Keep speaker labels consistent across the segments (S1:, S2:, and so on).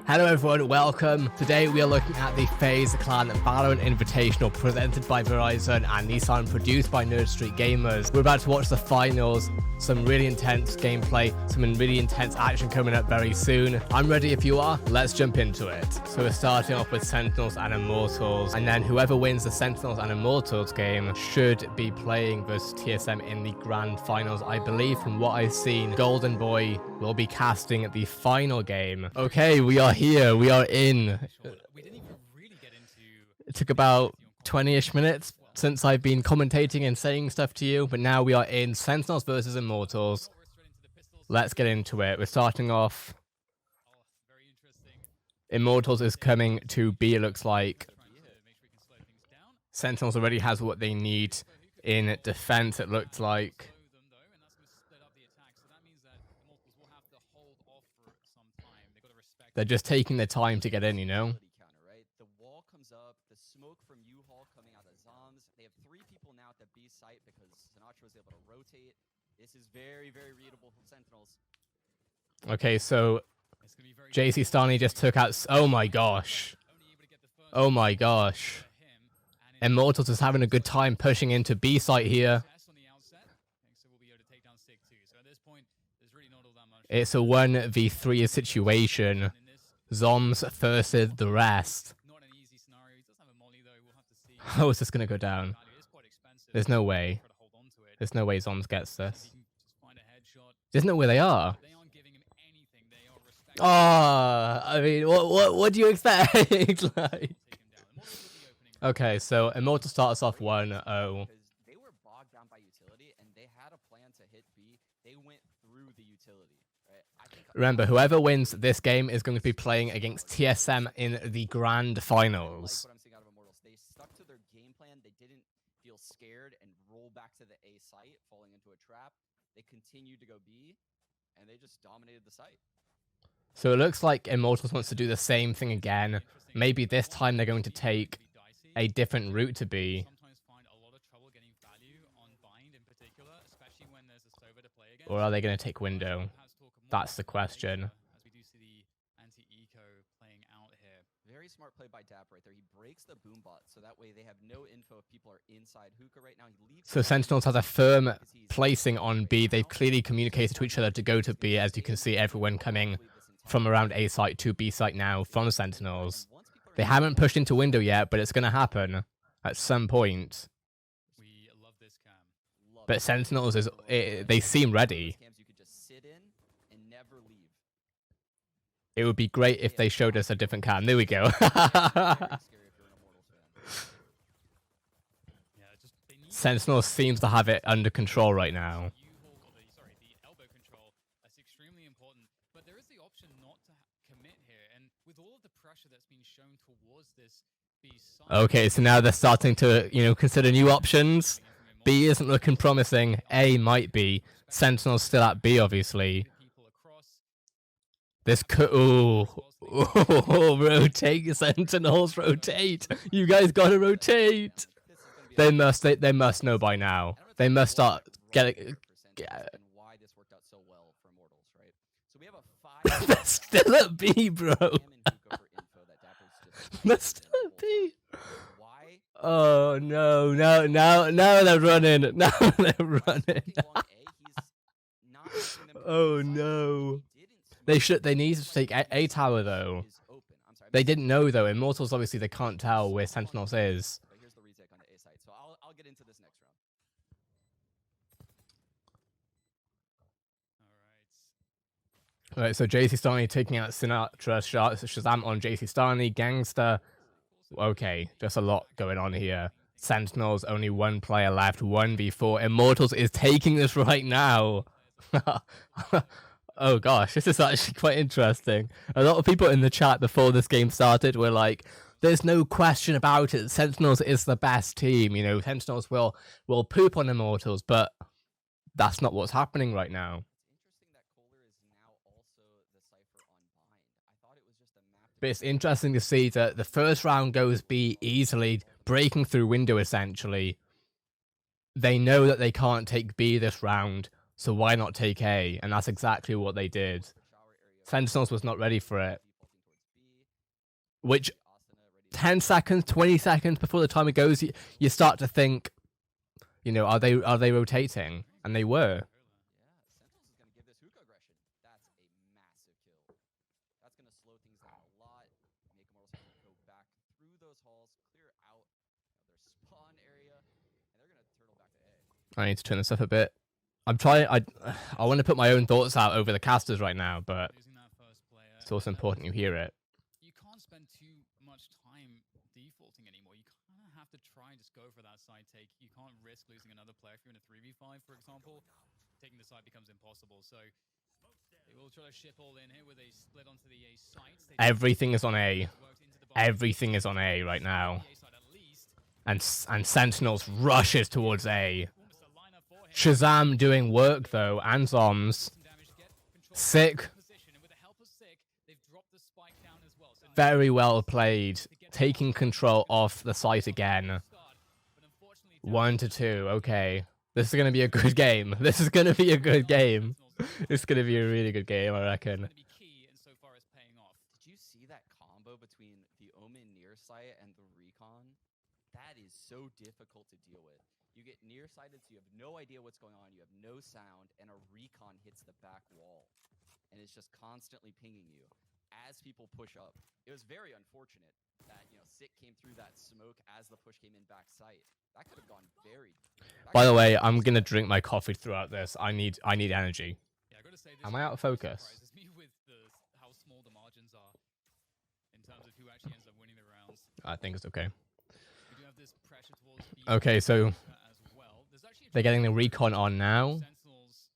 S1: Hello everyone, welcome. Today we are looking at the FaZe Valorant Invitational presented by Verizon and Nissan, produced by Nerd Street Gamers. We're about to watch the finals, some really intense gameplay, some really intense action coming up very soon. I'm ready if you are, let's jump into it. So we're starting off with Sentinels and Immortals, and then whoever wins the Sentinels and Immortals game should be playing versus TSM in the grand finals. I believe from what I've seen, Golden Boy will be casting the final game. Okay, we are here, we are in. It took about 20-ish minutes since I've been commentating and saying stuff to you, but now we are in Sentinels versus Immortals. Let's get into it. We're starting off. Immortals is coming to B, it looks like. Sentinels already has what they need in defense, it looked like. They're just taking their time to get in, you know?
S2: The wall comes up, the smoke from U-Haul coming out of Zoms. They have 3 people now at the B site because Sinatra was able to rotate. This is very, very readable from Sentinels.
S1: Okay, so JC Stani just took out... Oh my gosh. Oh my gosh. Immortals is having a good time pushing into B site here. It's a 1v3 situation. Zoms versus the rest. How is this going to go down? There's no way. There's no way Zoms gets this. There's no way they are. Oh, I mean, what do you expect? Like... Okay, so Immortal starts off 1-0.
S2: They were bogged down by utility, and they had a plan to hit B. They went through the utility.
S1: Remember, whoever wins this game is going to be playing against TSM in the grand finals.
S2: What I'm seeing out of Immortals, they stuck to their game plan. They didn't feel scared and roll back to the A site, falling into a trap. They continued to go B, and they just dominated the site.
S1: So it looks like Immortals wants to do the same thing again. Maybe this time they're going to take a different route to B. Or are they going to take window? That's the question.
S2: Very smart play by Dap right there. He breaks the boom bot so that way they have no info if people are inside hookah right now. He leaves.
S1: So Sentinels has a firm placing on B. They've clearly communicated to each other to go to B. As you can see, everyone coming from around A site to B site now from Sentinels. They haven't pushed into window yet, but it's going to happen at some point. But Sentinels is they seem ready. It would be great if they showed us a different cam. There we go. Sentinels seems to have it under control right now. Okay, so now they're starting to, consider new options. B isn't looking promising. A might be. Sentinel's still at B, obviously. This could... Oh, rotate, Sentinels, rotate. You guys gotta rotate. They must know by now. They must start getting...
S2: Why this worked out so well for Immortals, right? So we have a 5...
S1: They're still at B, bro. They're still at B. Oh no, now they're running. Now they're running. Oh no. They need to take A tower though. They didn't know though. Immortals obviously they can't tell where Sentinels is.
S2: Here's the retake on the A site. So I'll get into this next round.
S1: Alright, so JC Stani taking out Sinatra, Shazam on JC Stani, Gangster. Okay, just a lot going on here. Sentinels, only 1 player left, 1v4. Immortals is taking this right now. Oh gosh, this is actually quite interesting. A lot of people in the chat before this game started were like, there's no question about it, Sentinels is the best team. Sentinels will poop on Immortals, but that's not what's happening right now. But it's interesting to see that the first round goes B easily, breaking through window essentially. They know that they can't take B this round, so why not take A? And that's exactly what they did. Sentinels was not ready for it. which
S2: Asuna ready.
S1: 10 seconds, 20 seconds before the timer goes, you start to think, you know, are they rotating? And they were.
S2: Yeah, Sentinels is going to give this hookah aggression. That's a massive kill. That's going to slow things down a lot. Make Immortals have to go back through those halls, clear out their spawn area, and they're going to turtle back to A.
S1: I need to turn this up a bit. I'm trying. I want to put my own thoughts out over the casters right now, but it's also important you hear it.
S3: You can't spend too much time defaulting anymore. You kind of have to try and just go for that side take. You can't risk losing another player if you're in a 3v5, for example. Taking the side becomes impossible. So they will try to ship all in here with a split onto the A site.
S1: Everything is on A. Everything is on A right now. And Sentinels rushes towards A. Shazam doing work though, and Zoms. Sick. Very well played. Taking control of the site again. 1-2, okay. This is going to be a good game. This is going to be a good game. It's going to be a really good game, I reckon.
S2: Did you see that combo between the Omen near sight and the recon? That is so difficult to deal with. You get nearsighted, so you have no idea what's going on. You have no sound, and a recon hits the back wall, and it's just constantly pinging you as people push up. It was very unfortunate that Sick came through that smoke as the push came in back sight. That could have gone very.
S1: By the way, I'm gonna drink my coffee throughout this. I need energy.
S3: Yeah, I gotta say,
S1: Am I out of focus?
S3: Surprises me with how small the margins are in terms of who actually ends up winning the rounds.
S1: I think it's okay.
S3: We do have this pressure towards B
S1: Okay, so
S3: as well.
S1: they're getting the recon on now.
S3: Sentinels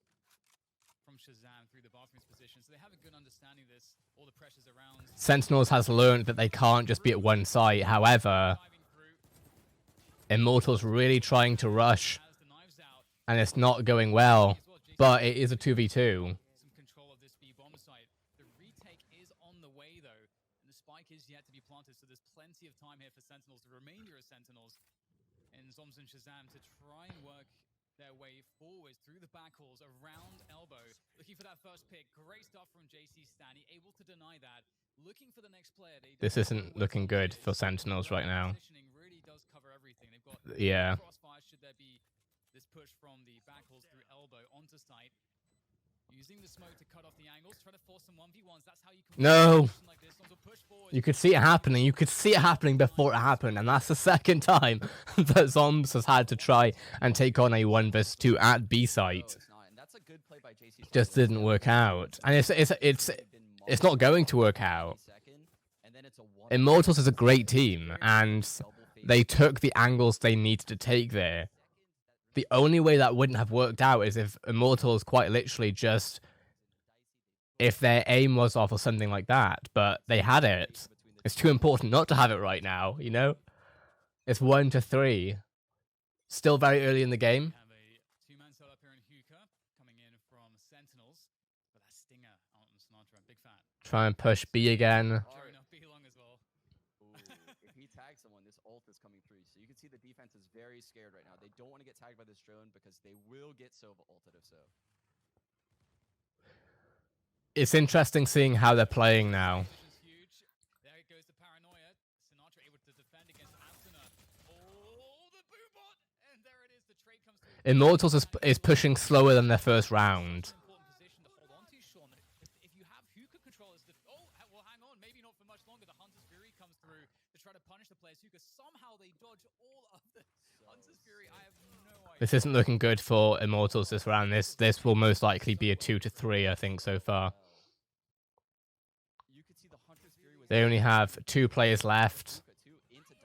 S3: from Shazam through the bathroom's position, so they have a good understanding of this. All the pressures around.
S1: Sentinels has learned that they can't just be at one site. However, Immortals really trying to rush, and it's not going well. But it is a 2v2.
S3: Some control of this B bomb site. The retake is on the way though, and the spike is yet to be planted. So there's plenty of time here for Sentinels, the remainder of Sentinels, and Zoms and Shazam to try and work their way forward through the back halls around elbow, looking for that first pick. Great stuff from JC Stanley, able to deny that. Looking for the next player.
S1: This isn't looking good for Sentinels right now.
S3: Really does cover everything. They've got
S1: yeah.
S3: crossfire should there be this push from the back halls through elbow onto site. Using the smoke to cut off the angles, try to force some 1v1s. That's how you can
S1: no.
S3: Like this. Push forward.
S1: You could see it happening. You could see it happening before it happened, and that's the second time that Zoms has had to try and take on a 1v2 at B site. Just didn't work out, and it's not going to work out. Immortals is a great team, and they took the angles they needed to take there. The only way that wouldn't have worked out is if Immortals quite literally just, if their aim was off or something like that, but they had it. It's too important not to have it right now, you know? It's 1-3. Still very early in the game.
S3: Have a two-man setup here in Hookah coming in from Sentinels, but that stinger on Sinatra, big fan.
S1: Try and push B again.
S3: Sure enough, B long as well.
S2: If he tags someone, this ult is coming through. So you can see the defense is very scared right now. They don't want to get tagged by this drone because they will get Sova ulted if so.
S1: It's interesting seeing how they're playing now.
S3: There goes the paranoia. Sinatra able to defend against Asuna. Oh, the boobot! And there it is. The trade comes through.
S1: Immortals is pushing slower than their first round.
S3: If you have Hookah control as the well, hang on, maybe not for much longer. The Hunter's Fury comes through to try to punish the players. Hookah somehow they dodge all of the Hunter's Fury. I have no idea.
S1: This isn't looking good for Immortals this round. This will most likely be a 2-3, I think, so far. They only have 2 players left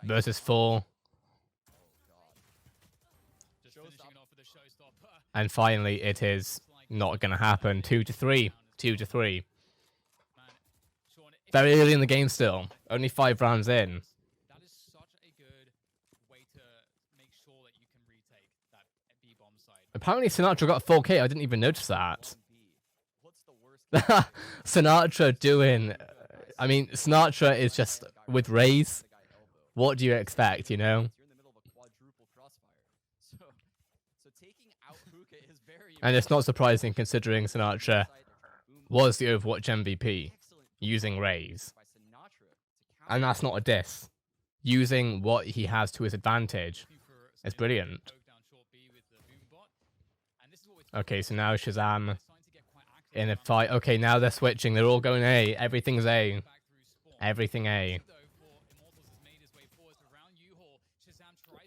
S1: versus 4. And finally, it is not going to happen. 2-3. 2-3. Very early in the game still. Only 5 rounds in.
S3: That is such a good way to make sure that you can retake that B bomb site.
S1: Apparently, Sinatra got 4K. I didn't even notice that. Sinatra doing... I mean, Sinatra is just with Raze. What do you expect, you know? And it's not surprising considering Sinatra was the Overwatch MVP using Raze. And that's not a diss. Using what he has to his advantage is brilliant. Okay, so now Shazam in a fight. Okay, now they're switching. They're all going A. Everything's A. Everything A.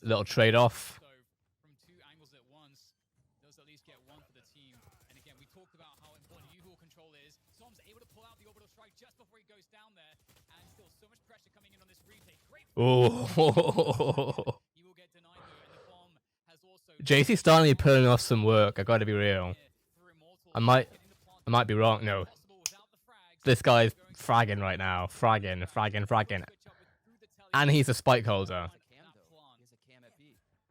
S1: Little trade-off. Oh, JC Stanley pulling off some work. I gotta be real. I might be wrong. No, this guy's fragging right now. Fragging. And he's a spike holder.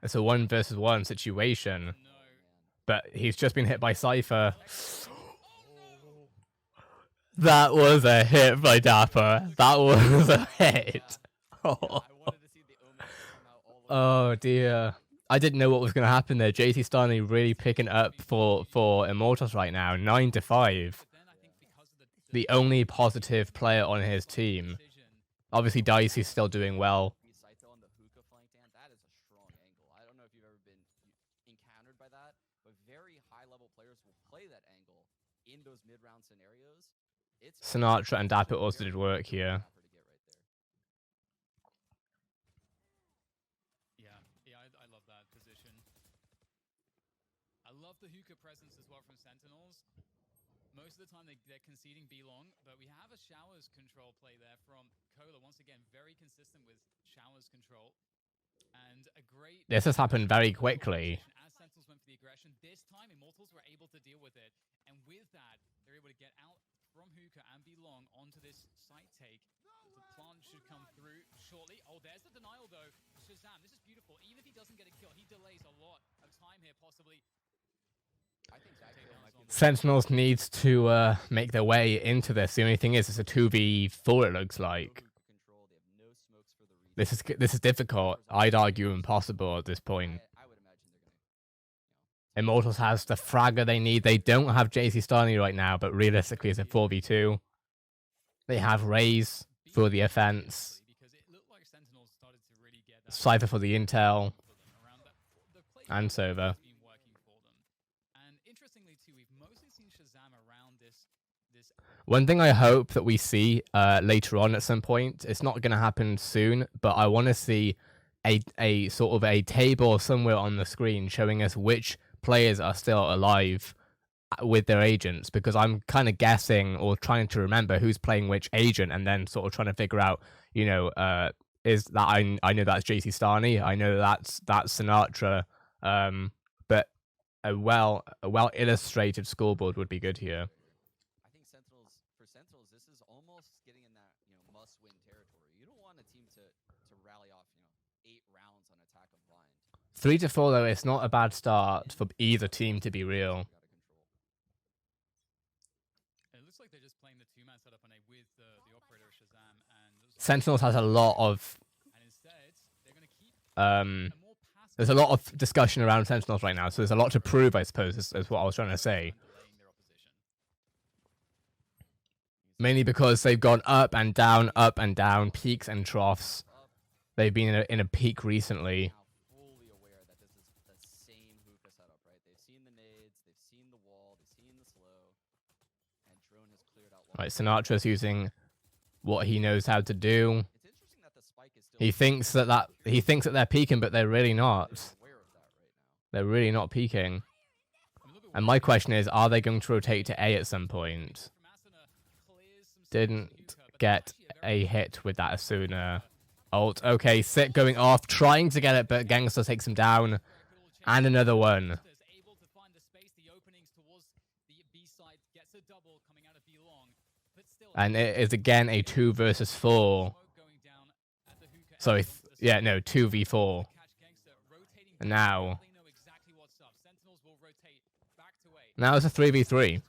S1: It's a 1v1 situation. But he's just been hit by Cypher. That was a hit by Dapper. That was a hit. Oh dear. I didn't know what was going to happen there. JC Stanley really picking up for Immortals right now. 9-5. The only positive player on his team. Obviously, Dicey's still doing well.
S2: That is a strong angle. I don't know if you've ever been encountered by that, but very high-level players will play that angle in those mid-round scenarios.
S1: Sinatra and Dapper also did work here.
S3: I love that position. I love the hookah presence as well from Sentinels. Most of the time they're conceding B long, but we have a Showers control play there from Cola. Once again, very consistent with Showers control. And a great...
S1: This has happened very quickly.
S3: As Sentinels went for the aggression, this time Immortals were able to deal with it. And with that, they're able to get out from hookah and B long onto this site take. The plant should come through shortly. Oh, there's the denial though. Shazam, this is beautiful. Even if he doesn't get a kill, he delays a lot of time here, possibly. I think
S1: Sentinels needs to make their way into this. The only thing is, it's a 2v4. It looks like this is difficult. I'd argue impossible at this point. Immortals has the fragger they need. They don't have JC Starney right now, but realistically, it's a 4v2. They have Raze for the offense, Cypher for the intel, and Sova. One thing I hope that we see later on at some point, it's not going to happen soon, but I want to see a sort of a table somewhere on the screen showing us which players are still alive with their agents, because I'm kind of guessing or trying to remember who's playing which agent, and then sort of trying to figure out, you know, is that I know that's JC Starney, I know that's Sinatra, but a well illustrated scoreboard would be good here.
S2: I think Sentinels, this is almost getting in that must-win territory. You don't want a team to rally off 8 rounds on attack of blind.
S1: 3-4 though, it's not a bad start for either team, to be real.
S3: It looks like they're just playing the 2-man setup on A with the operator Shazam, and
S1: Sentinels has a lot of there's a lot of discussion around Sentinels right now, so there's a lot to prove, I suppose, is what I was trying to say. Mainly because they've gone up and down, peaks and troughs. They've been in a peak recently.
S2: Fully aware that this is the same hookah setup, right? They've seen the nades, they've seen the wall, they've seen the slow, and drone has cleared out.
S1: Right, Sinatra's using what he knows how to do.
S2: It's interesting that the spike is still.
S1: He thinks that they're peaking, but they're really not. They're really not peaking. And my question is, are they going to rotate to A at some point? Didn't get a hit with that Asuna ult. Okay, Sit going off, trying to get it, but Gangster takes him down. And another one. And it is again a 2 versus 4. So, yeah, no, 2v4. And now it's a 3v3.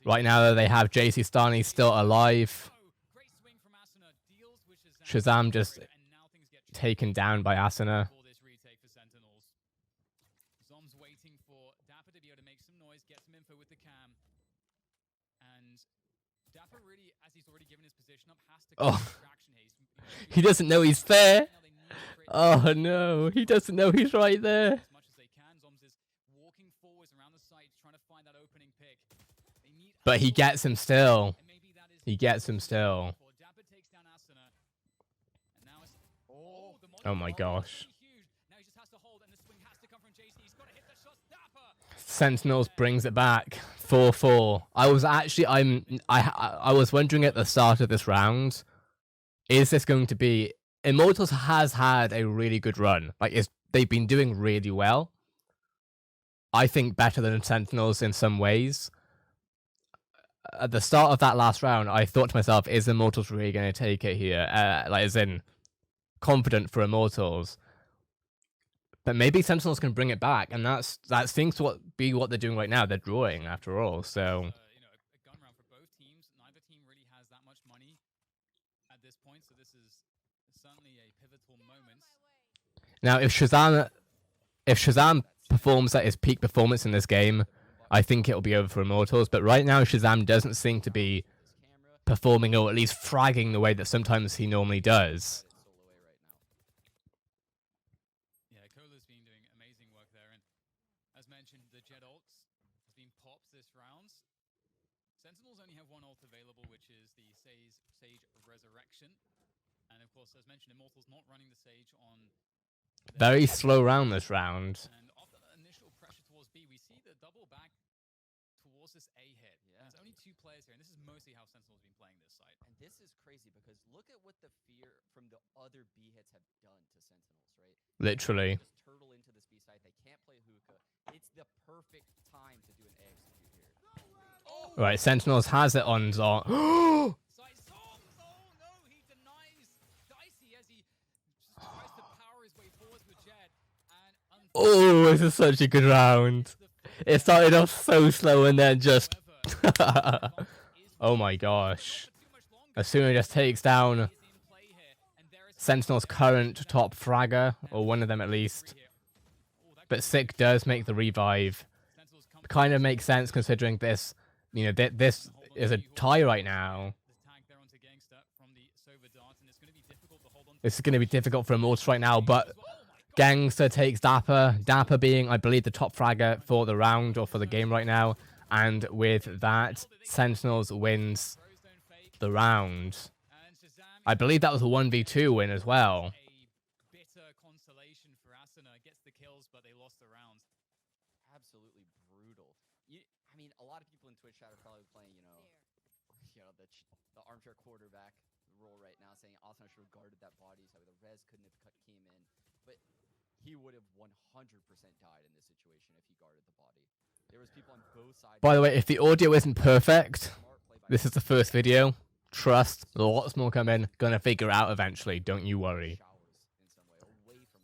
S1: Right now, they have JC Starney still alive. Shazam just taken down by Asuna.
S3: Dapper really, as he's already given his position up, has to
S1: Oh.
S3: distraction here.
S1: He doesn't know he's there.
S3: Now they need to create
S1: Oh no, he doesn't know he's right there.
S3: as much as they can. Zoms is walking forwards around the site, trying to find that opening pick. They need a
S1: But he
S3: little
S1: gets him
S3: bit,
S1: still.
S3: and maybe that is
S1: He gets him still.
S3: before Dapper takes down Asuna. And now it's the
S1: Oh my gosh.
S3: huge. Now he just has to hold, and the swing has to come from JC. He's got to hit the shots. Dapper.
S1: Sentinels brings it back 4-4. I was wondering at the start of this round, is this going to be... Immortals has had a really good run. Like, they've been doing really well. I think better than Sentinels in some ways. At the start of that last round, I thought to myself, is Immortals really going to take it here? Like, as in, confident for Immortals. But maybe Sentinels can bring it back, and that seems to be what they're doing right now. They're drawing, after all, so...
S3: You know, a gun round for both teams. Neither team really has that much money at this point, so this is certainly a pivotal moment.
S1: Now, if Shazam performs at his peak performance in this game, I think it'll be over for Immortals. But right now, Shazam doesn't seem to be performing, or at least fragging the way that sometimes he normally does.
S3: Yeah, Cola's been doing amazing work there, and as mentioned, the Jet ults has been popped this round. Sentinels only have one ult available, which is the Sage Resurrection. And of course, as mentioned, Immortals not running the Sage on...
S1: Very slow round this round.
S3: And after the initial pressure towards B, we see the double back towards this A hit.
S2: Yeah.
S3: There's only 2 players here, and this is mostly how Sentinels have been playing this side.
S2: And this is crazy because look at what the fear from the other B hits have done to Sentinels, right?
S1: Literally.
S2: Just turtle into this B side. They can't play hookah. It's the perfect time to do an A execute here. Oh!
S1: Right, Sentinels has it on Zon.
S3: Side Zoms! Oh no, he denies Dicey as he just tries to power his way forwards with Jet. And
S1: Oh, this is such a good round. It started off so slow and then just... Oh my gosh. Asuna just takes down Sentinel's current top fragger, or one of them at least. But Sick does make the revive. Kind of makes sense considering this, you know, this is a tie right now. This is going to be difficult for Immortals right now, but Gangster takes Dapper. Dapper being, I believe, the top fragger for the round or for the game right now. And with that, Sentinels wins the round. I believe that was a 1v2 win as well.
S3: Bitter consolation for Asuna. Gets the kills, but they lost the round.
S2: Absolutely brutal. I mean, a lot of people in Twitch chat are probably playing, the armchair quarterback role right now, saying Asuna should have guarded that body so the res couldn't have came in. But he would have 100% died in this situation if he guarded the body. There was people on both sides.
S1: By the way, if the audio isn't perfect, this is the first video. Trust, lots more coming. Gonna figure out eventually, don't you worry.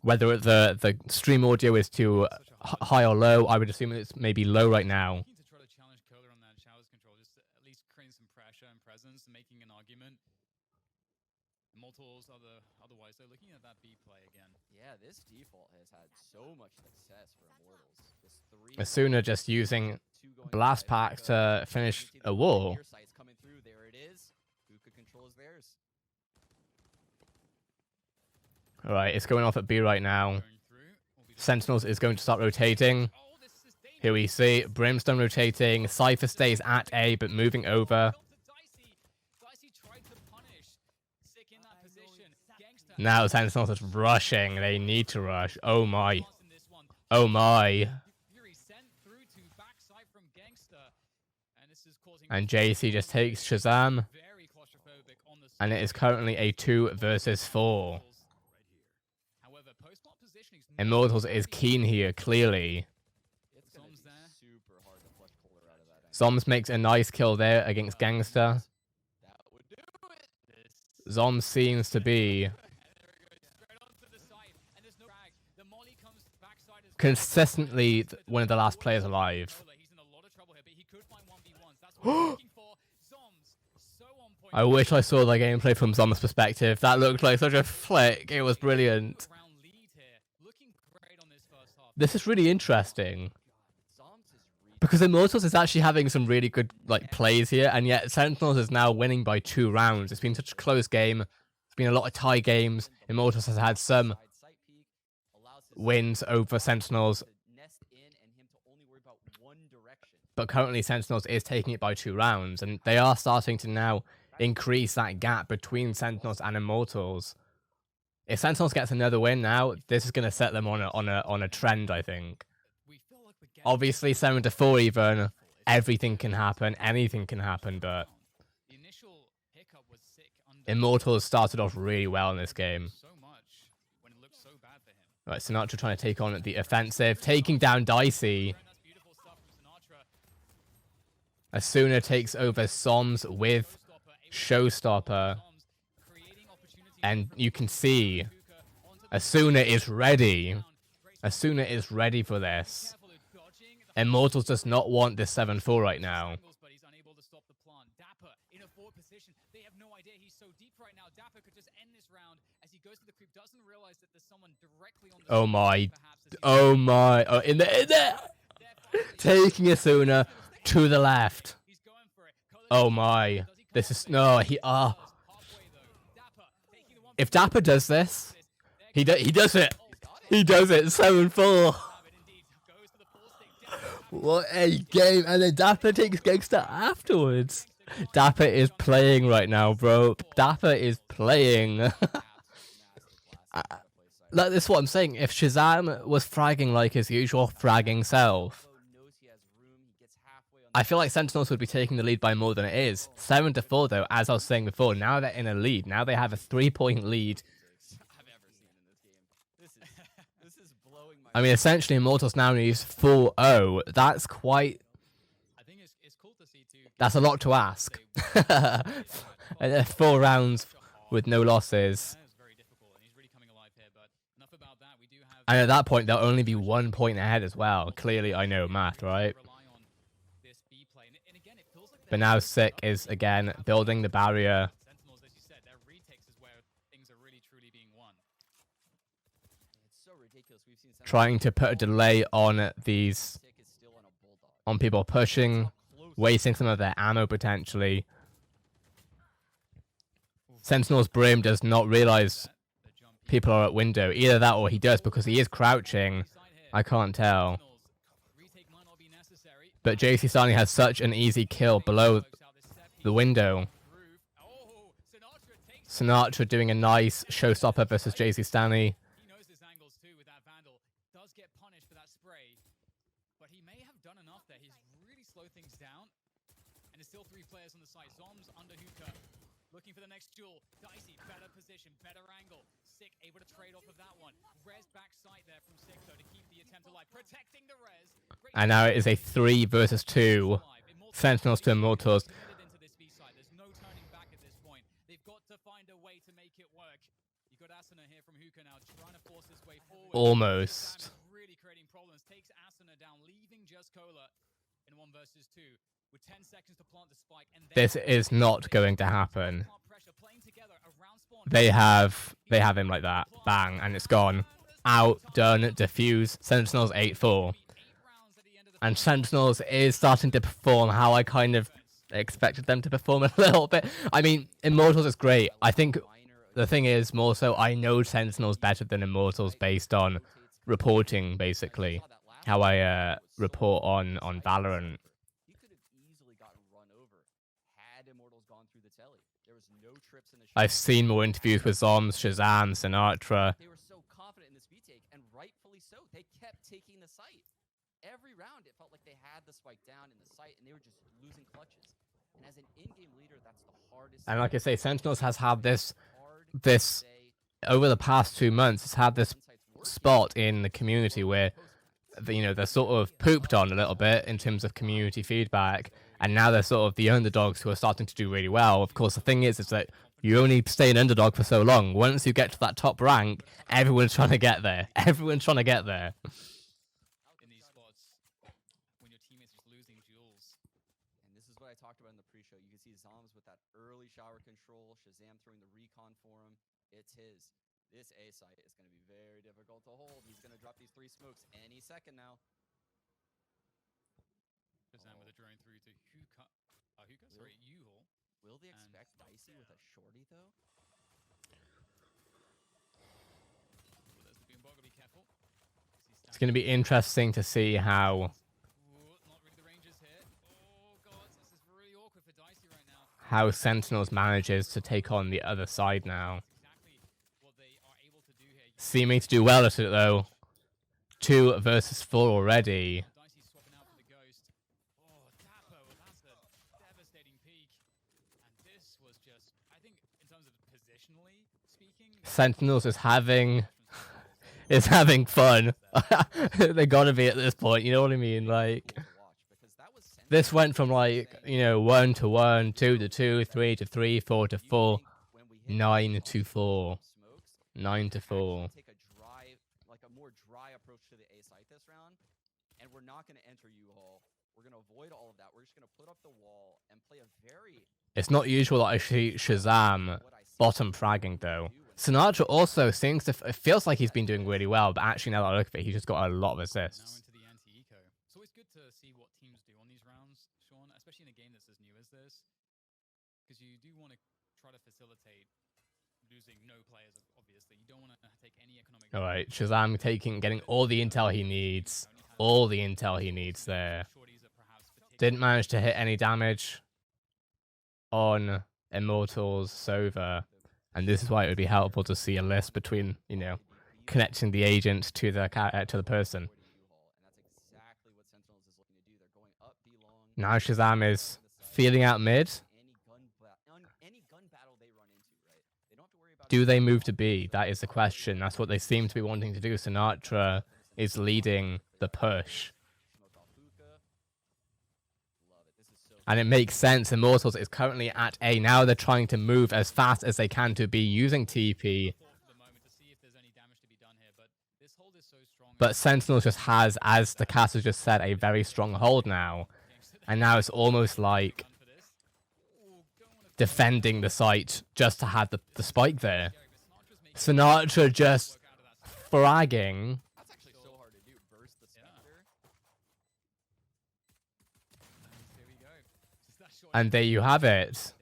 S1: Whether the stream audio is too high or low, I would assume it's maybe low right now.
S3: Looking to try to challenge Cola on that showers control, just to at least creating some pressure and presence, making an argument. Immortals otherwise, they're looking at that B play again.
S2: Yeah, this default has had so much success for Immortals. This 3
S1: Asuna just using
S2: 2 going
S1: Blast
S2: wide.
S1: Pack to finish a wall.
S2: Near sight's coming through. There it is. Hookah control is theirs.
S1: Alright, it's going off at B right now. Sentinels is going to start rotating. Here we see Brimstone rotating. Cypher stays at A, but moving over. Now Sentinels is rushing. They need to rush. Oh my. Oh my. And JC just takes Shazam. And it is currently a 2 versus 4. Immortals is keen here, clearly. Zoms makes a nice kill there against Gangster. Zoms seems to be consistently one of the last players alive. I wish I saw the gameplay from Zoms' perspective. That looked like such a flick. It was brilliant. This is really interesting. Because Immortals is actually having some really good like plays here, and yet Sentinels is now winning by 2 rounds. It's been such a close game. It's been a lot of tie games. Immortals has had some wins over Sentinels, but currently Sentinels is taking it by 2 rounds, and they are starting to now increase that gap between Sentinels and Immortals. If Sentinels gets another win now, this is going to set them on a trend, I think. Obviously, 7-4 even, everything can happen, anything can happen, but Immortals started off really well in this game. Right, Sinatra trying to take on the offensive, taking down Dicey. Asuna takes over Soms with Showstopper. And you can see Asuna is ready. Asuna is ready for this. Immortals does not want this 7-4 right now. Oh my. Oh my. Oh, in there. Taking Asuna to the left. Oh my. This is no, if Dapper does this, he does it. He does it. 7-4. What a game. And then Dapper takes Gangster afterwards. Dapper is playing right now, bro. Dapper is playing. Like, this is what I'm saying. If Shazam was fragging like his usual fragging self, I feel like Sentinels would be taking the lead by more than it is. 7-4 though, as I was saying before. Now they're in a lead. Now they have a 3-point lead. I mean, essentially, Immortals now needs 4-0. That's quite... That's a lot to ask. 4 rounds with no losses. And at that point, they'll only be 1 point ahead as well. Clearly, I know math, right? But now Sick is, again, building the barrier. Trying to put a delay on these... on people pushing. Wasting some of their ammo, potentially. Sentinel's Brim does not realize people are at window. Either that or he does, because he is crouching. I can't tell. But JC Stani has such an easy kill below the window. Sinatra doing a nice showstopper versus JC Stani.
S3: Looking for the next duel. Dicey, better position, better angle. Sick, able to trade off of that one. Res back sight there from Sick, though, to keep the attempt alive. Protecting the Res.
S1: And now it is a 3 versus 2. Sentinels to Immortals.
S3: There's no turning back at this point. They've got to find a way to make it work. You got Asuna here from Hookah now, trying to force his way forward.
S1: Almost.
S3: Really creating problems. Takes Asuna down, leaving just Cola in 1 versus 2. With 10 seconds to plant the spike, and
S1: this is not going to happen. They have him like that. Bang, and it's gone. Out, done, defuse. Sentinels 8-4. And Sentinels is starting to perform how I kind of expected them to perform a little bit. I mean, Immortals is great. I think the thing is more so I know Sentinels better than Immortals based on reporting, basically. How I report on Valorant. I've seen more interviews with Zoms, Shazam, Sinatra.
S2: They were so confident in this retake, and rightfully so. They kept taking the site. Every round, it felt like they had the spike down in the site, and they were just losing clutches. And as an in-game leader, that's the hardest.
S1: And like I say, Sentinels has had this over the past 2 months. It's had this spot in the community where, you know, they're sort of pooped on a little bit in terms of community feedback. And now they're sort of the underdogs who are starting to do really well. Of course, the thing is that you only stay an underdog for so long. Once you get to that top rank, everyone's trying to get there. Everyone's trying to get there.
S3: In these spots, when your teammates are losing duels.
S2: And this is what I talked about in the pre-show. You can see Zoms with that early shower control. Shazam throwing the recon for him. It's his. This A site is going to be very difficult to hold. He's going to drop these 3 smokes any second now.
S3: Shazam with a drone through to Hookah. Sorry, Yuhol.
S2: Will they expect Dicey with a shorty though?
S3: Well, there's the Boombog. Be careful.
S1: It's going to be interesting to see how
S3: Not really the Rangers here. Oh god, this is really awkward for Dicey right now.
S1: Sentinels manages to take on the other side now.
S3: Exactly what they are able to do here.
S1: Seeming to do well at it though. 2 versus 4 already.
S3: Dicey swapping out for the Ghost. Oh, Dapo, that's a devastating peak. And this was just, I think, in terms of positionally speaking,
S1: Sentinels is having fun. They gotta be at this point, you know what I mean? Like, this went from like, you know, 1 to 1, 2 to 2, 3 to 3, 4 to 4, 9 to 4, 9 to 4.
S2: Take a more dry approach to the A site this round, and we're not going to enter U-Haul. We're going to avoid all of that. We're just going to put up the wall and play a very...
S1: It's not usual that I see Shazam bottom fragging though. Sinatra also seems to... It feels like he's been doing really well, but actually now that I look at it, he just got a lot of
S3: now
S1: assists.
S3: into the anti-eco. It's always good to see what teams do on these rounds, Sean, especially in a game that's as new as this, because you do want to try to facilitate losing no players, obviously. You don't want to take any economic...
S1: Alright, Shazam getting all the intel he needs. All the intel he needs there. Didn't manage to hit any damage on Immortals Sova. And this is why it would be helpful to see a list between, you know, connecting the agent to the person. Now Shazam is feeling out mid. Do they move to B? That is the question. That's what they seem to be wanting to do. Sinatra is leading the push. And it makes sense. Immortals is currently at A. Now they're trying to move as fast as they can to B using TP. But Sentinels just has, as the caster just said, a very strong hold now. And now it's almost like defending the site just to have the spike there. Sinatra just fragging.
S2: That's actually so hard to do. Burst the specter.
S1: And there you have it.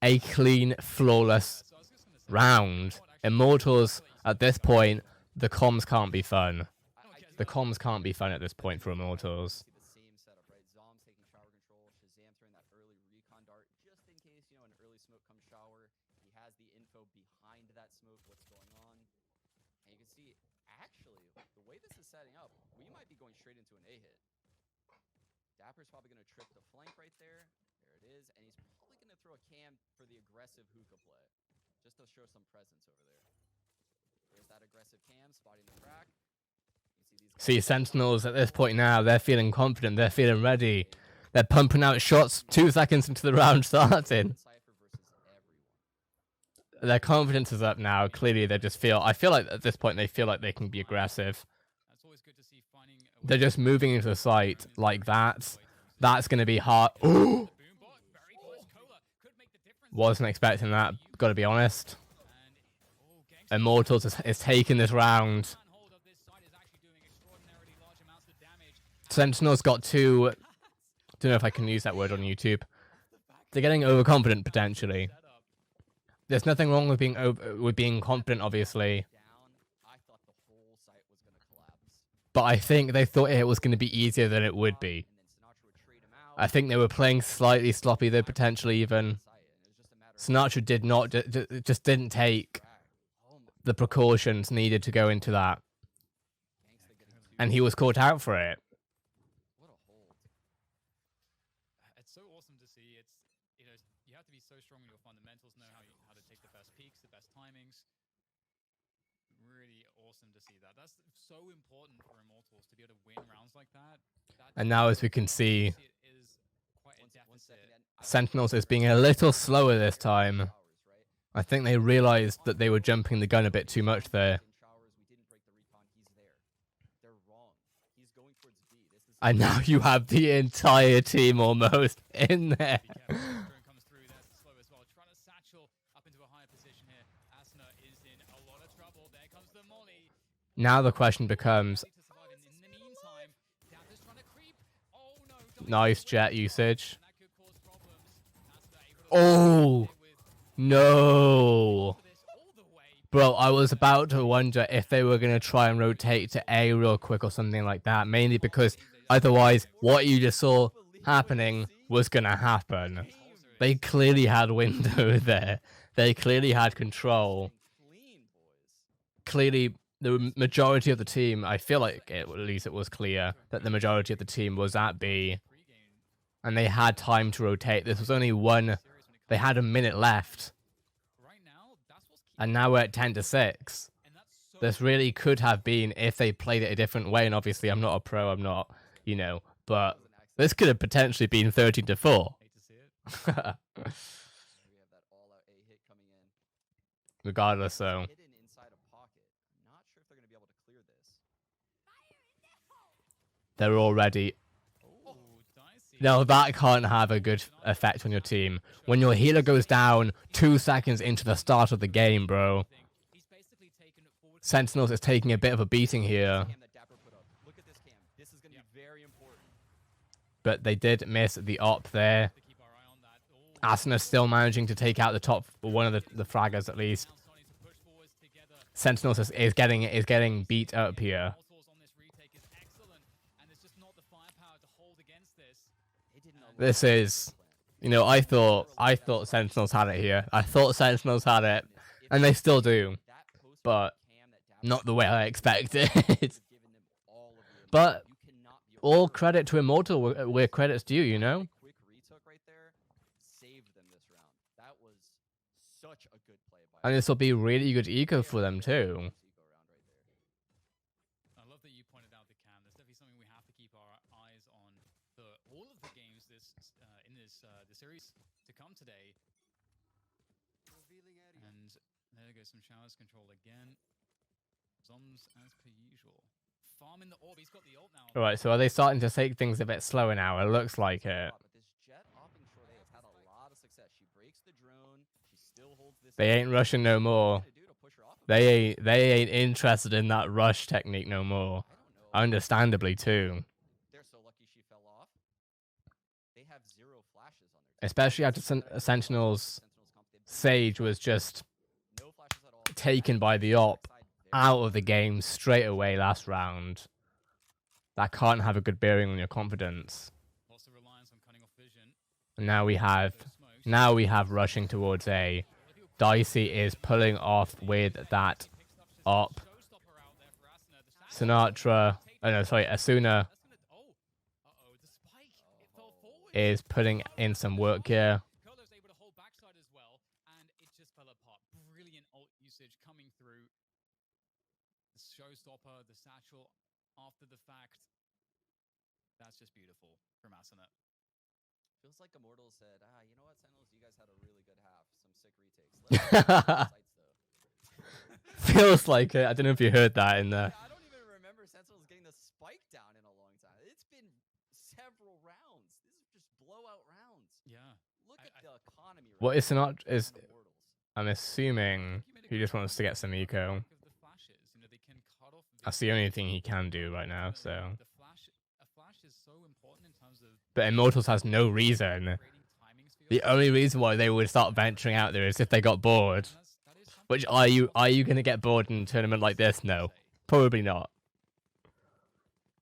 S1: A clean, flawless round. Immortals, at this point, the comms can't be fun. The comms can't be fun at this point for Immortals.
S2: Setting up, we might be going straight into an A hit. Dapper's probably going to trip the flank right there. There it is. And he's probably going to throw a cam for the aggressive hookah play. Just to show some presence over there. There's that aggressive cam, spotting the crack.
S1: See, Sentinels at this point now, they're feeling confident. They're feeling ready. They're pumping out shots 2 seconds into the round starting. Their confidence is up now. Clearly, they just feel... I feel like at this point, they feel like they can be aggressive. They're just moving into the site like that. That's going to be hard. Ooh! Wasn't expecting that, gotta be honest. Immortals is taking this round. Sentinels got 2... Don't know if I can use that word on YouTube. They're getting overconfident, potentially. There's nothing wrong with being confident, obviously. But I think they thought it was going to be easier than it would be. I think they were playing slightly sloppy though, potentially even. Sinatra did not, just didn't take the precautions needed to go into that. And he was caught out for it.
S3: It's so awesome to see. It's, you know, you have to be so strong in your fundamentals, know how to take the best peaks, the best timings. Really awesome to see that. That's so important for Immortals to be able to win rounds like that.
S1: And now, as we can see, Sentinels is being a little slower this time. I think they realized that they were jumping the gun a bit too much there. And now you have the entire team almost in there. Now the question becomes, Nice jet usage.
S3: And that could cause problems. Nasta able to
S1: Oh,
S3: hit with
S1: no.
S3: for this all the way.
S1: Bro, I was about to wonder if they were going to try and rotate to A real quick or something like that. Mainly because otherwise, what you just saw happening was going to happen. They clearly had window there. They clearly had control.
S2: Clean, boys.
S1: Clearly, the majority of the team, I feel like at least it was clear that the majority of the team was at B. And they had time to rotate. This was only one. They had a minute left.
S3: Right now, that's what's keeping
S1: And now we're at 10 to 6.
S3: and that's so
S1: This really could have been if they played it a different way. And obviously, I'm not a pro. I'm not, you know. But this could have potentially been 13 to 4.
S3: hate to see it.
S2: We have that all-out A hit coming in.
S1: Regardless, though.
S2: Hidden inside a pocket. Not sure if they're going to be able to clear this.
S1: They're already.
S3: Oh, dicey.
S1: No, that can't have a good effect on your team. When your healer goes down 2 seconds into the start of the game, bro.
S3: He's basically taken it forward.
S1: Sentinels is taking a bit of a beating here.
S2: Cam that Dapper put up. Look at this cam. This is going to be very important.
S1: But they did miss the op there.
S3: To keep our eye on that. Oh,
S1: Asuna still managing to take out the top, one of the fraggers at least.
S3: now starting to push forwards together.
S1: Sentinels is getting beat up here.
S3: Immortals on this retake is excellent, and there's just not the firepower to hold against this.
S2: They didn't know
S1: This is, you know, I thought Sentinels had it here. I thought Sentinels had it, and they still do,
S2: that post
S1: but
S2: cam that Dapper
S1: not the way I expected.
S2: given them all of the
S1: But
S2: you cannot be
S1: all credit to Immortal where credit's due, you know.
S2: quick retook right there saved them this round. That was such a good play by
S1: And this will be really good eco for them too.
S2: eco round right there.
S3: I love that you pointed out the cam. There's definitely something we have to keep our eyes on for all of the games in the series to come today. And there goes some showers control again. Zoms as per usual. Farming the orb. He's got the ult now.
S1: All right, so are they starting to take things a bit slower now? It looks like it.
S2: But this Jet opping short A has had a lot of success. She breaks the drone. She still holds this.
S1: They ain't rushing no more.
S2: What are they gonna do to push her off of it?
S1: They ain't interested in that rush technique no more.
S2: I don't know.
S1: Understandably too.
S2: They're so lucky she fell off. They have 0 flashes on their team.
S1: Especially after Sentinels
S2: Sentinels comp, they've
S1: Sage was just
S2: no flashes at all.
S1: taken by the op out of the game straight away last round. That can't have a good bearing on your confidence.
S3: Lots of reliance on cutting off vision.
S1: And now we have rushing towards A. Dicey is pulling off with that op.
S3: Showstopper out there for Asuna. The
S1: Sinatra, oh no, sorry, Asuna
S3: That's gonna. Oh, the spike. It fell forward.
S1: is putting in some work here.
S3: Curlo's able to hold backside as well, and it just fell apart. Brilliant ult usage coming through. The showstopper, the satchel after the fact. That's just beautiful from Asuna.
S2: Feels like Immortals said, you know what, Sentinels, you guys had a really good half. Some sick retakes. Let's go to the sites, though.
S1: Feels like it. I don't know if you heard that in there.
S2: I don't even remember Sentinels getting the spike down in a long time. It's been several rounds. This is just blowout rounds.
S3: Yeah.
S2: Look at the economy.
S1: What is Sinatra
S2: right
S1: is?
S2: now from Immortals.
S1: I'm assuming he just wants to get some eco.
S3: Of the flashes, you know, they can cut off
S1: That's the only thing he can do right now. So,
S3: a flash is so important in terms of
S1: but Immortals has no reason.
S3: creating timings for
S1: The
S3: yourself.
S1: only reason why they would start venturing out there is if they got bored.
S3: And that is something
S1: Which
S3: that
S1: are you gonna get bored in a tournament like this? No, probably not.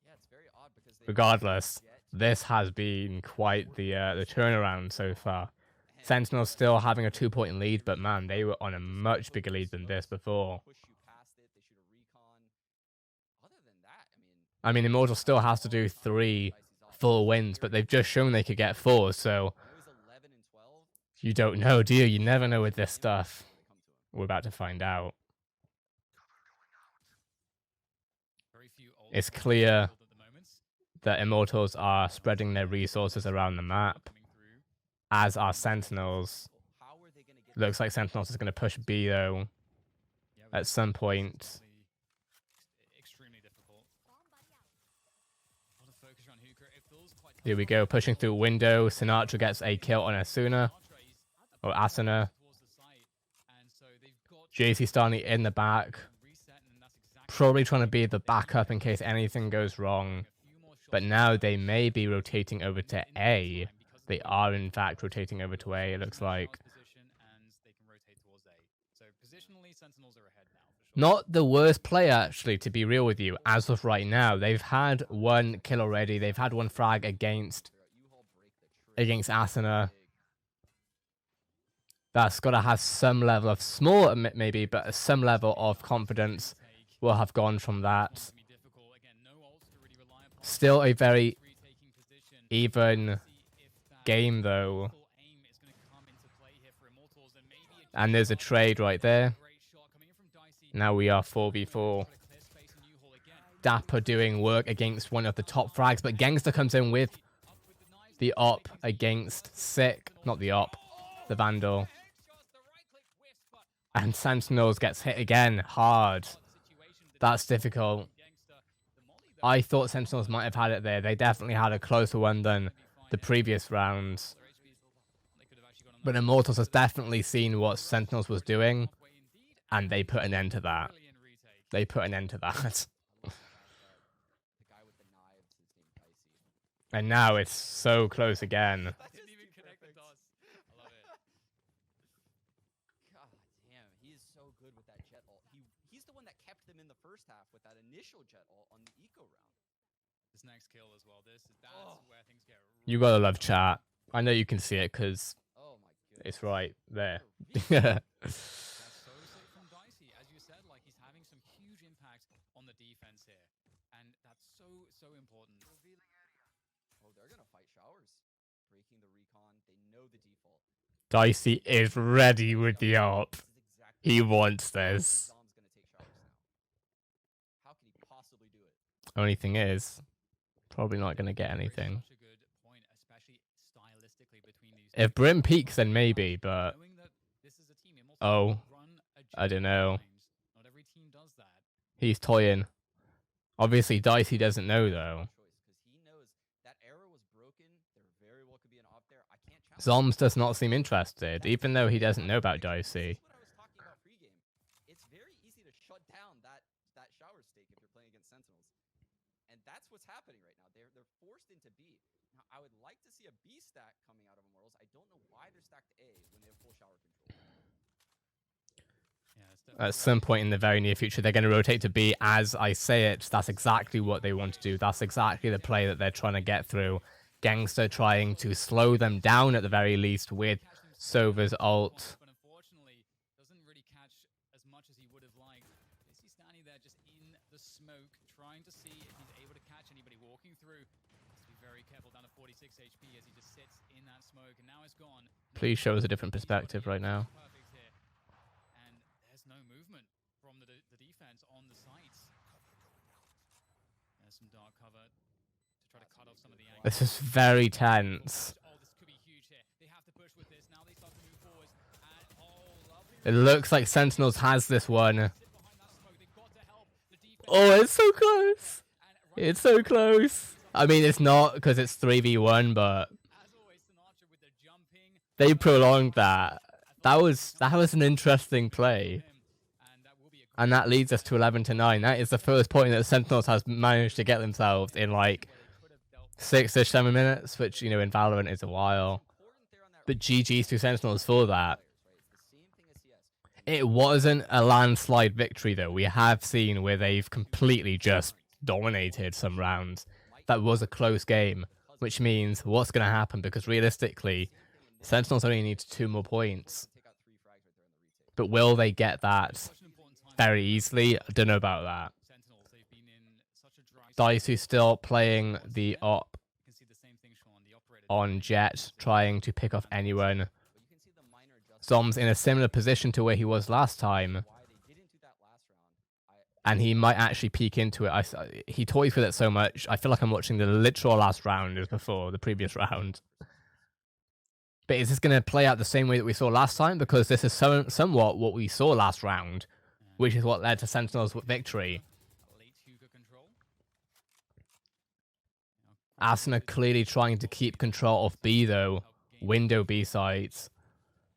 S2: Yeah, it's very odd because they
S1: Regardless,
S2: Jet
S1: this has been quite the turnaround so far. Sentinels still having a 2-point lead, but man, they were on a much bigger lead than this before.
S2: push you past it. They shoot a recon. Other than that,
S1: I mean, Immortal still has to do 3 full wins, but they've just shown they could get 4, so
S2: it was 11 and 12.
S1: you don't know, do you? You never know with this stuff.
S2: They come to him.
S1: We're about to find out.
S3: very few ult
S1: It's
S3: players
S1: clear
S3: at the moment.
S1: that Immortals are spreading their resources around the map,
S3: Coming through.
S1: as are Sentinels.
S2: How are they gonna get
S1: Looks like Sentinels is going to push B, though,
S3: Yeah,
S1: at some point.
S3: definitely extremely difficult. A lot of focus around Hooker. It feels quite
S1: Here we go, pushing through window. Sinatra gets a kill on Asuna, or Asuna.
S3: towards the site, and so they've got
S1: JC Starney in the back,
S3: reset, and that's exactly
S1: probably trying to be the backup in case anything goes wrong.
S3: a few more
S1: But now they may be rotating over to A. They are, in fact, rotating over to A, it looks like. Not the worst player, actually, to be real with you, as of right now. They've had one kill already. They've had one frag against Asuna. That's got to have some level of small, maybe, but some level of confidence will have gone from that. Still a very even game, though. And there's a trade right there. Now we are 4v4. Dapper doing work against one of the top frags, but Gangster comes in with the op against Sick. Not the op, the Vandal. And Sentinels gets hit again, hard. That's difficult. I thought Sentinels might have had it there. They definitely had a closer one than the previous rounds. But Immortals has definitely seen what Sentinels was doing, and they put an end to that. They put an end to that. And now it's so close again.
S2: He's the one that kept them in the first half with that initial jet ult on the eco round.
S3: This next kill as well. That's where things get.
S1: You gotta love chat. I know you can see it because it's right there.
S3: That's so sick from Dicey. As you said, like, he's having some huge impact on the defense here, and that's so important.
S2: Oh, they're gonna fight showers, breaking the recon. They know the default.
S1: Dicey is ready with the op. He wants this.
S2: How can he possibly do it?
S1: Only thing is, probably not going to get anything. If Brim peaks, then maybe, but... Oh, I don't know. He's toying. Obviously, Dicey doesn't know, though. Zoms does not seem interested, even though he doesn't know about Dicey.
S2: It's very easy to shut down that shower stake if you're playing against Sentinels. And that's what's happening right now. They're forced into B. Now, I would like to see a B stack coming out of Immortals. I don't know why they're stacked A when they have full shower control.
S1: At some point in the very near future, they're going to rotate to B. As I say it, that's exactly what they want to do. That's exactly the play that they're trying to get through. Gangster trying to slow them down at the very least with Sova's ult.
S3: But unfortunately, doesn't really catch as much as he would have liked. Is he standing there just in the smoke, trying to see if he's able to catch anybody walking through? Has to be very careful, down to 46 HP as he just sits in that smoke, and now it's gone.
S1: Please show us a different perspective right now.
S3: Perfect here. And there's no movement from the defense on the sites. There's some dark cover. Try to cut off some of the angles.
S1: This is very tense.
S3: Oh, this could be huge here. They have to push with this. Now they start to move forward. And
S1: It looks like Sentinels has this one. Oh, it's so close. It's so close. I mean, it's not because it's 3v1, but they prolonged that. That was an interesting play. And that leads us to 11-9. That is the first point that Sentinels has managed to get themselves in like 6-ish, 7 minutes, which, you know, in Valorant is a while. But GG's to Sentinels for that. It wasn't a landslide victory, though. We have seen where they've completely just dominated some rounds. That was a close game, which means what's going to happen? Because realistically, Sentinels only need 2 more points. But will they get that very easily? I don't know about that. Dicey still playing the op on Jet, trying to pick off anyone. Zom's in a similar position to where he was last time. And he might actually peek into it. He toys with it so much, I feel like I'm watching the literal last round as before, the previous round. But is this going to play out the same way that we saw last time? Because this is somewhat what we saw last round, which is what led to Sentinel's victory. Asuna clearly trying to keep control of B, though. Window B sides.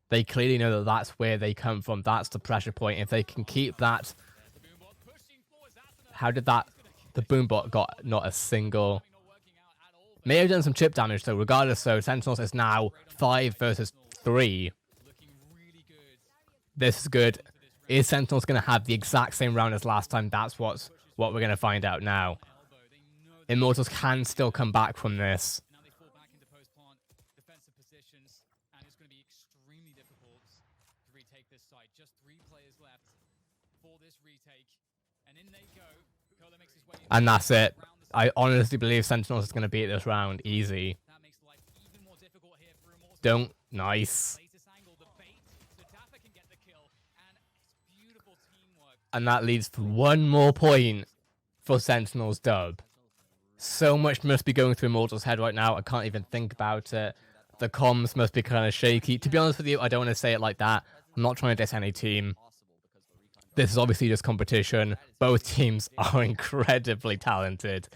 S1: They clearly know that that's where they come from. That's the pressure point. If they can keep that... How did that... The Boombot got not a single May have done some chip damage though, regardless, so Sentinels is now 5 versus 3.
S3: Looking really good.
S1: This is good. Is Sentinels going to have the exact same round as last time? That's what we're going to find out now.
S3: Elbow. They know
S1: Immortals can still come back from this.
S3: now they fall back into post-plant defensive positions, and it's going to be extremely difficult to retake this site. Just 3 players left for this retake, and in they go. Cola makes his way in.
S1: And that's it. I honestly believe Sentinels is going to beat this round easy.
S3: That makes life even more difficult here for Immortals.
S1: Don't. Nice.
S3: Latest angle, the bait, so Dapper can get the kill, and it's beautiful teamwork.
S1: And that leads to one more point for Sentinels dub. So much must be going through Immortals' head right now. I can't even think about it. The comms must be kind of shaky. To be honest with you, I don't want to say it like that. I'm not trying to diss any team. This is obviously just competition. Both teams are incredibly talented.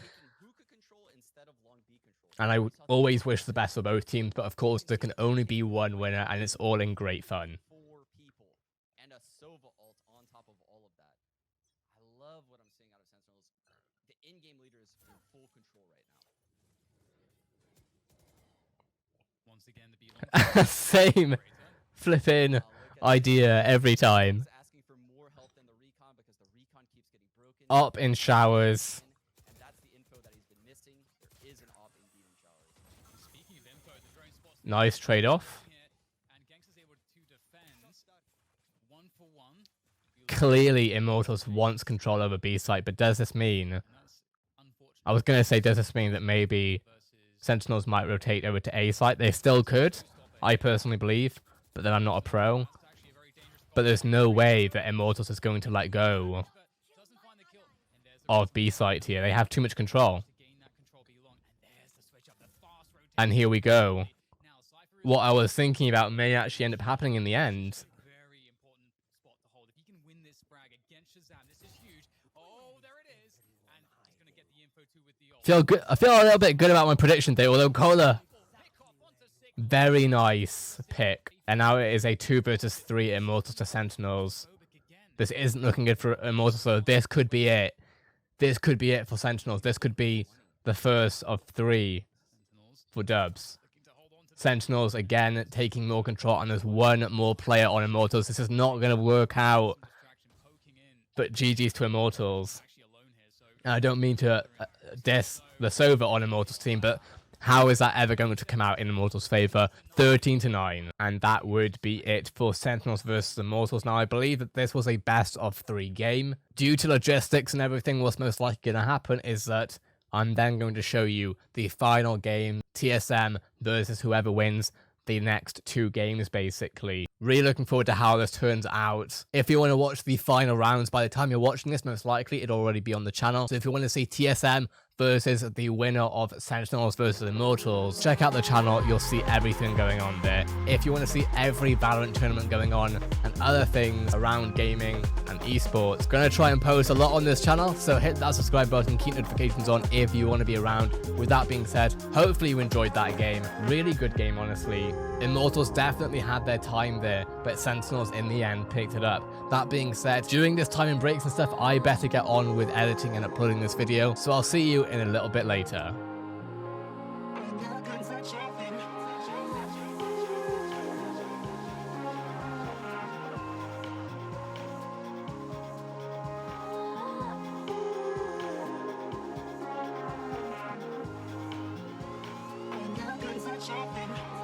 S1: And I would always wish the best for both teams, but of course there can only be one winner, and it's all in great fun.
S2: 4 people and a Sova ult on top of all of that. I love what I'm seeing out of Sentinels. The in-game leader is in full control right now.
S3: Once again, the B
S1: Same flipping idea every time.
S2: Asking for more help than the recon because the recon keeps getting broken.
S1: Up in showers.
S2: And that's the info that he's been missing. There is an op in beating showers.
S3: Speaking of info, the drone spots
S1: Nice trade-off.
S3: here, and Genx is able to defend 1 for 1.
S1: Clearly, Immortals wants control over B site, but does this mean...
S3: And that's unfortunate
S1: I was going to say, does this mean that maybe
S3: versus
S1: Sentinels might rotate over to A site? They still could, I personally believe, but then I'm not a pro.
S3: it's actually a very dangerous spot.
S1: But there's no way that Immortals is going to let go
S3: Doesn't find the kill. And there's the
S1: of B site here. They have too much control.
S3: to gain that control be long. And there's the switch up, the fast rotation.
S1: And here we go.
S3: Now Cypher is
S1: What I was thinking about may actually end up happening in the end.
S3: a very important spot to hold. If he can win this frag against Shazam, this is huge. Oh, there it is. And he's going to get the info too with the ult.
S1: Feel good. I feel a little bit good about my prediction there, although Cola,
S3: Pick off onto 6.
S1: very nice pick. And now it is a 2 versus 3 Immortals to Sentinels.
S3: Phobic again.
S1: This isn't looking good for Immortals, so this could be it. This could be it for Sentinels. This could be the first of 3
S3: Sentinels
S1: for dubs.
S3: looking to hold on to
S1: Sentinels, again, taking more control, and there's one more player on Immortals. This is not going to work out,
S3: distraction poking in.
S1: but GG's to Immortals.
S3: Actually alone here, so
S1: And I don't mean to diss the Sova on Immortals team, but how is that ever going to come out in Immortals' favor? 13-9. And that would be it for Sentinels versus Immortals. Now, I believe that this was a best of 3 game. Due to logistics and everything, what's most likely going to happen is that I'm then going to show you the final game, TSM versus whoever wins the next 2 games, basically. Really looking forward to how this turns out. If you want to watch the final rounds, by the time you're watching this, most likely it'll already be on the channel. So if you want to see TSM versus the winner of Sentinels versus Immortals, check out the channel. You'll see everything going on there. If you want to see every Valorant tournament going on and other things around gaming and esports, gonna try and post a lot on this channel, so hit that subscribe button, keep notifications on if you want to be around. With that being said, hopefully you enjoyed that game. Really good game, honestly. Immortals definitely had their time there, but Sentinels in the end picked it up. That being said, during this time and breaks and stuff, I better get on with editing and uploading this video, so I'll see you in a little bit later.
S4: Shopping.